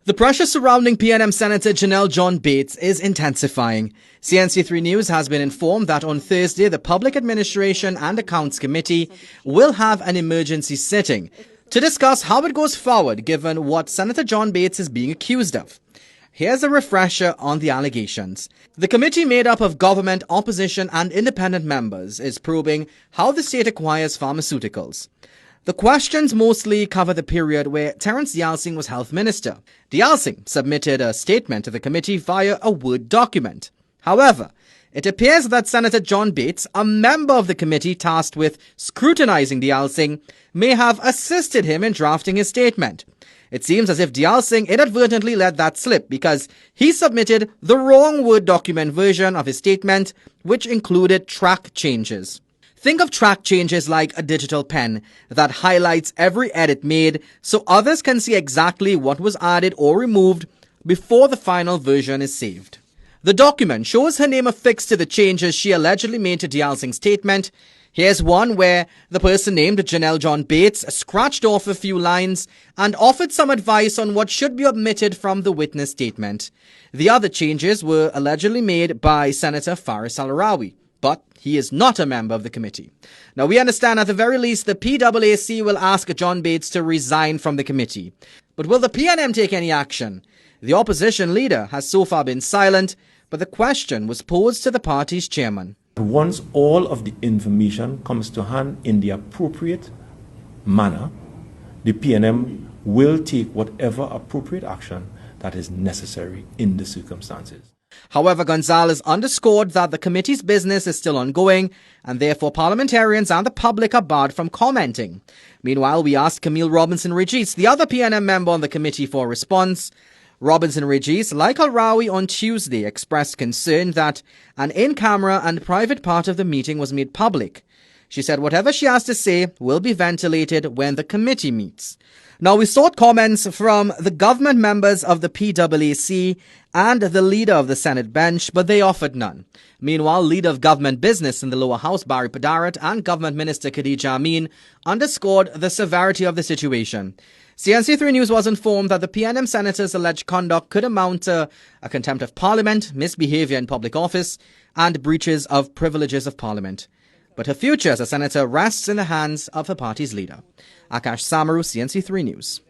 The pressure surrounding PNM Senator Janelle John Bates is intensifying. CNC3 News has been informed that on Thursday, the Public Administration and Accounts Committee will have an emergency sitting to discuss how it goes forward given what Senator John Bates is being accused of. Here's a refresher on the allegations. The committee, made up of government, opposition and independent members, is probing how the state acquires pharmaceuticals. The questions mostly cover the period where Terrence Yalsing was health minister. Yalsing submitted a statement to the committee via a Word document. However, it appears that Senator John Bates, a member of the committee tasked with scrutinizing Yalsing, may have assisted him in drafting his statement. It seems as if Yalsing inadvertently let that slip because he submitted the wrong Word document version of his statement, which included track changes. Think of track changes like a digital pen that highlights every edit made so others can see exactly what was added or removed before the final version is saved. The document shows her name affixed to the changes she allegedly made to Yalsing's statement. Here's one where the person named Janelle John Bates scratched off a few lines and offered some advice on what should be omitted from the witness statement. The other changes were allegedly made by Senator Faris Al-Arawi, but he is not a member of the committee. Now, we understand at the very least the PAAC will ask John Bates to resign from the committee. But will the PNM take any action? The opposition leader has so far been silent, but the question was posed to the party's chairman. Once all of the information comes to hand in the appropriate manner, the PNM will take whatever appropriate action that is necessary in the circumstances. However, Gonzalez underscored that the committee's business is still ongoing and therefore parliamentarians and the public are barred from commenting. Meanwhile, we asked Camille Robinson-Regis, the other PNM member on the committee, for a response. Robinson-Regis, like Al-Rawi on Tuesday, expressed concern that an in-camera and private part of the meeting was made public. She said whatever she has to say will be ventilated when the committee meets. Now, we sought comments from the government members of the PAAC and the leader of the Senate bench, but they offered none. Meanwhile, leader of government business in the lower house, Barry Padarat, and government minister Khadija Amin underscored the severity of the situation. CNC3 News was informed that the PNM senator's alleged conduct could amount to a contempt of parliament, misbehavior in public office, and breaches of privileges of parliament. But her future as a senator rests in the hands of her party's leader. Akash Samaru, CNC3 News.